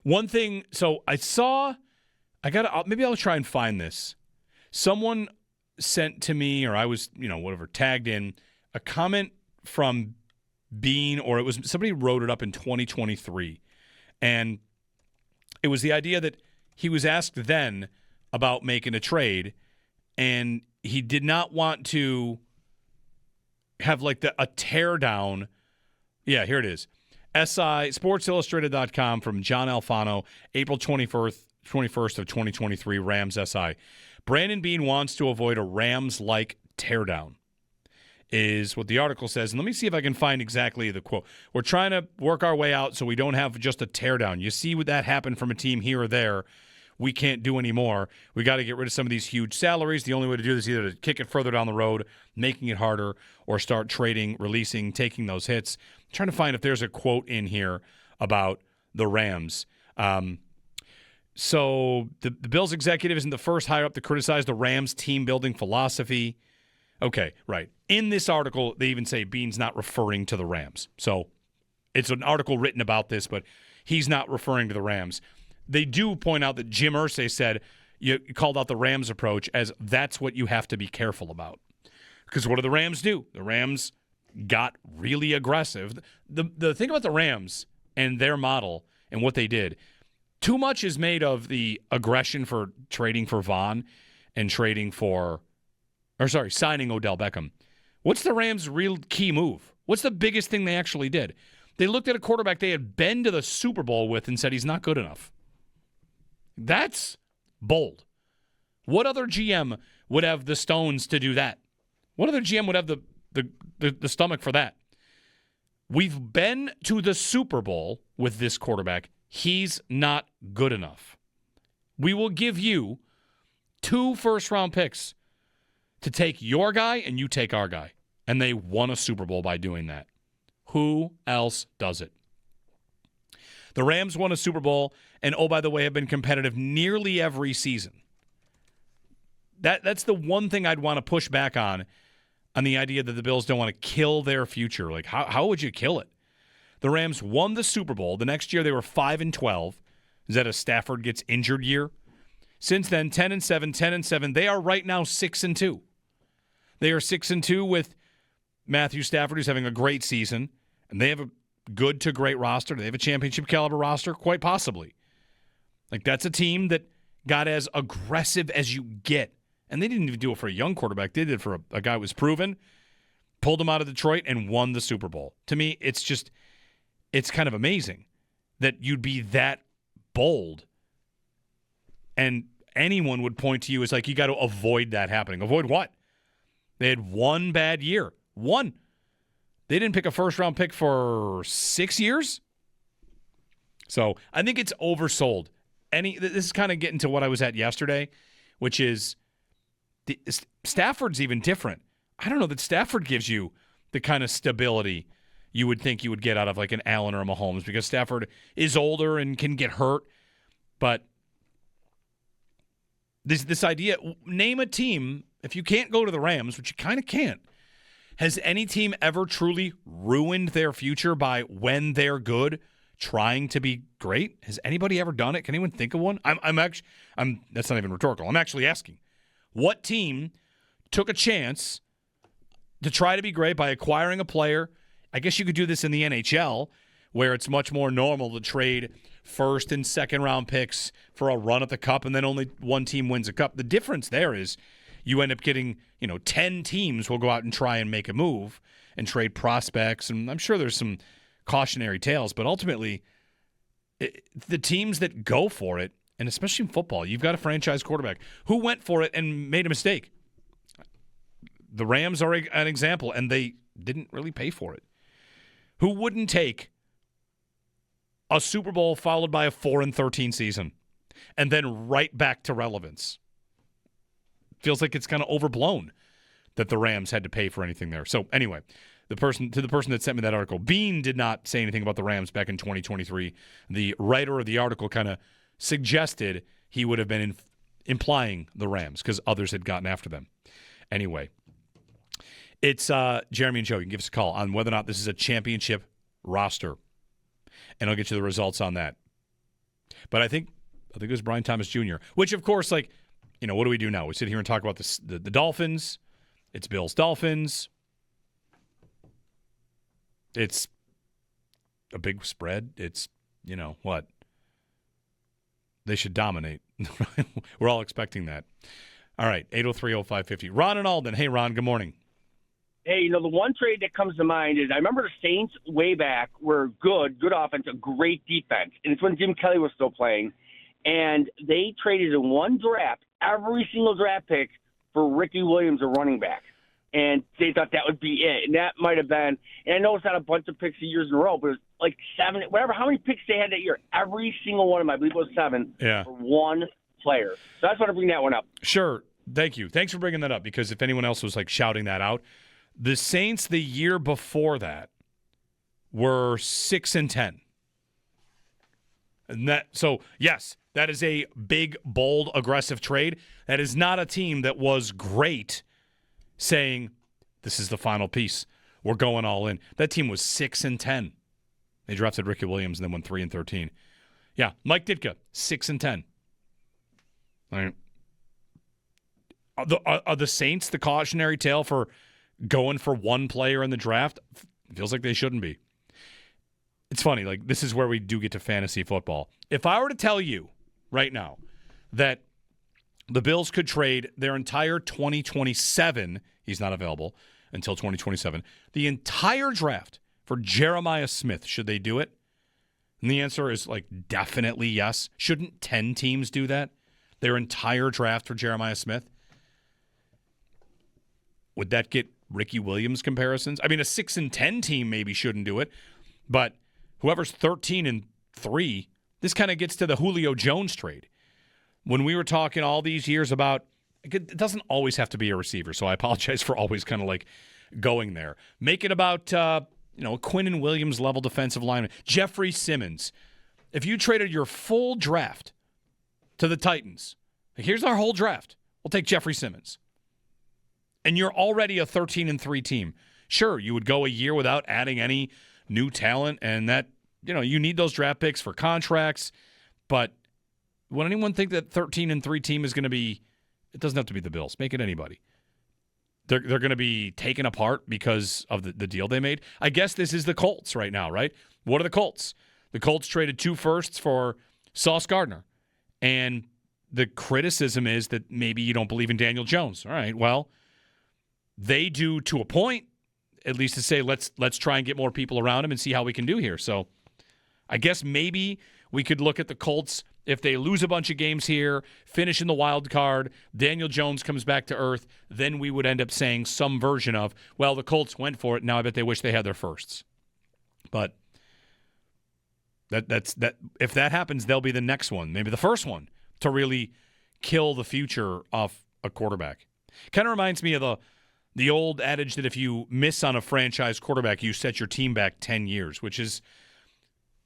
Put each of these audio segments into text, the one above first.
One thing, so maybe I'll try and find this. Someone sent to me, or I was, whatever, tagged in a comment from Bean, or it was somebody wrote it up in 2023. And it was the idea that he was asked then about making a trade, and he did not want to have like a tear down. Yeah, here it is. SI, SportsIllustrated.com from John Alfano, April 21st of 2023, Rams SI. Brandon Beane wants to avoid a Rams-like teardown, is what the article says. And let me see if I can find exactly the quote. We're trying to work our way out so we don't have just a teardown. You see what that happened from a team here or there. We can't do anymore. We got to get rid of some of these huge salaries. The only way to do this is either to kick it further down the road, making it harder, or start trading, releasing, taking those hits. I'm trying to find if there's a quote in here about the Rams. So the Bills executive isn't the first higher up to criticize the Rams' team-building philosophy. Okay, right. In this article, they even say Beane's not referring to the Rams. So it's an article written about this, but he's not referring to the Rams. They do point out that Jim Irsay said, you called out the Rams approach as that's what you have to be careful about. Because what do the Rams do? The Rams got really aggressive. The thing about the Rams and their model and what they did, too much is made of the aggression for trading for Vaughn and signing Odell Beckham. What's the Rams' real key move? What's the biggest thing they actually did? They looked at a quarterback they had been to the Super Bowl with and said he's not good enough. That's bold. What other GM would have the stones to do that? What other GM would have the stomach for that? We've been to the Super Bowl with this quarterback. He's not good enough. We will give you 2 first-round picks to take your guy and you take our guy. And they won a Super Bowl by doing that. Who else does it? The Rams won a Super Bowl and, oh, by the way, have been competitive nearly every season. That's the one thing I'd want to push back on the idea that the Bills don't want to kill their future. Like, how would you kill it? The Rams won the Super Bowl. The next year they were 5-12. Is that a Stafford gets injured year? Since then, 10-7, 10-7. They are right now 6-2. They are 6-2 with Matthew Stafford, who's having a great season, and they have a good to great roster. Do they have a championship caliber roster? Quite possibly. Like, that's a team that got as aggressive as you get. And they didn't even do it for a young quarterback. They did it for a guy who was proven, pulled him out of Detroit, and won the Super Bowl. To me, it's kind of amazing that you'd be that bold. And anyone would point to you as like, you got to avoid that happening. Avoid what? They had one bad year. One. They didn't pick a first-round pick for 6 years. So I think it's oversold. This is kind of getting to what I was at yesterday, which is Stafford's even different. I don't know that Stafford gives you the kind of stability you would think you would get out of like an Allen or a Mahomes, because Stafford is older and can get hurt. But this idea, name a team, if you can't go to the Rams, which you kind of can't, has any team ever truly ruined their future by, when they're good, trying to be great? Has anybody ever done it? Can anyone think of one? That's not even rhetorical. I'm actually asking. What team took a chance to try to be great by acquiring a player? I guess you could do this in the NHL, where it's much more normal to trade first and second round picks for a run at the cup, and then only one team wins a cup. The difference there is you end up getting, 10 teams will go out and try and make a move and trade prospects, and I'm sure there's some cautionary tales, but ultimately the teams that go for it, and especially in football, you've got a franchise quarterback who went for it and made a mistake. The Rams are an example, and they didn't really pay for it. Who wouldn't take a Super Bowl followed by a 4-13 season and then right back to relevance? Feels like it's kind of overblown that the Rams had to pay for anything there. So anyway, the person that sent me that article, Bean did not say anything about the Rams back in 2023. The writer of the article kind of suggested he would have been implying the Rams because others had gotten after them. Anyway, it's Jeremy and Joe. You can give us a call on whether or not this is a championship roster, and I'll get you the results on that. But I think it was Brian Thomas Jr., which, of course, like, what do we do now? We sit here and talk about the Dolphins. It's Bills Dolphins. It's a big spread. It's, what? They should dominate. We're all expecting that. All right, 803-0550. Ron and Alden. Hey, Ron, good morning. Hey, the one trade that comes to mind is I remember the Saints way back were good offense, a great defense. And it's when Jim Kelly was still playing. And they traded in one draft, every single draft pick, for Ricky Williams, a running back. And they thought that would be it. And that might have been, and I know it's not a bunch of picks of years in a row, but it was like 7, whatever, how many picks they had that year. Every single one of them, I believe it was 7, for one player. So I just want to bring that one up. Sure. Thank you. Thanks for bringing that up, because if anyone else was like shouting that out, the Saints the year before that were 6-10. And so yes, that is a big, bold, aggressive trade. That is not a team that was great saying, this is the final piece. We're going all in. That team was 6-10. They drafted Ricky Williams and then went 3-13. Yeah, Mike Ditka, 6-10. All right. Are the Saints the cautionary tale for going for one player in the draft? Feels like they shouldn't be. It's funny, like, this is where we do get to fantasy football. If I were to tell you right now that the Bills could trade their entire 2027, he's not available until 2027, the entire draft for Jeremiah Smith, should they do it? And the answer is, like, definitely yes. Shouldn't 10 teams do that? Their entire draft for Jeremiah Smith? Would that get Ricky Williams comparisons? I mean, a 6-10 team maybe shouldn't do it, but whoever's 13-3, this kind of gets to the Julio Jones trade. When we were talking all these years about, it doesn't always have to be a receiver, so I apologize for always kind of like going there. Make it about, a Quinnen Williams level defensive lineman. Jeffrey Simmons. If you traded your full draft to the Titans, like, here's our whole draft. We'll take Jeffrey Simmons. And you're already a 13-3 team. Sure, you would go a year without adding any new talent, and that, you need those draft picks for contracts. But would anyone think that 13-3 team is going to be, it doesn't have to be the Bills, make it anybody. They're going to be taken apart because of the deal they made? I guess this is the Colts right now, right? What are the Colts? The Colts traded 2 firsts for Sauce Gardner. And the criticism is that maybe you don't believe in Daniel Jones. All right, well, they do to a point, at least to say, let's try and get more people around him and see how we can do here. So I guess maybe we could look at the Colts. If they lose a bunch of games here, finish in the wild card, Daniel Jones comes back to earth, then we would end up saying some version of, well, the Colts went for it, now I bet they wish they had their firsts. But that's if that happens, they'll be the next one, maybe the first one, to really kill the future of a quarterback. Kind of reminds me of the old adage that if you miss on a franchise quarterback, you set your team back 10 years, which is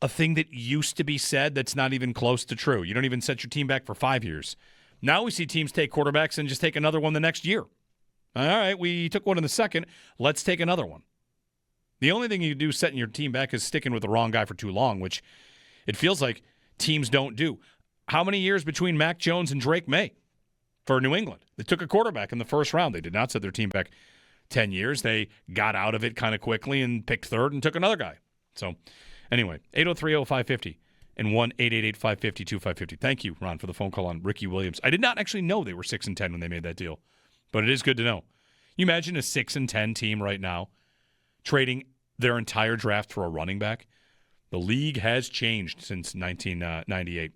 a thing that used to be said that's not even close to true. You don't even set your team back for 5 years. Now we see teams take quarterbacks and just take another one the next year. All right, we took one in the second. Let's take another one. The only thing you do setting your team back is sticking with the wrong guy for too long, which it feels like teams don't do. How many years between Mac Jones and Drake May for New England? They took a quarterback in the first round. They did not set their team back 10 years. They got out of it kind of quickly and picked third and took another guy. So anyway, 803-0550 and 1-888-550-2550. Thank you, Ron, for the phone call on Ricky Williams. I did not actually know they were 6-10 when they made that deal, but it is good to know. You imagine a 6-10 team right now trading their entire draft for a running back? The league has changed since 1998.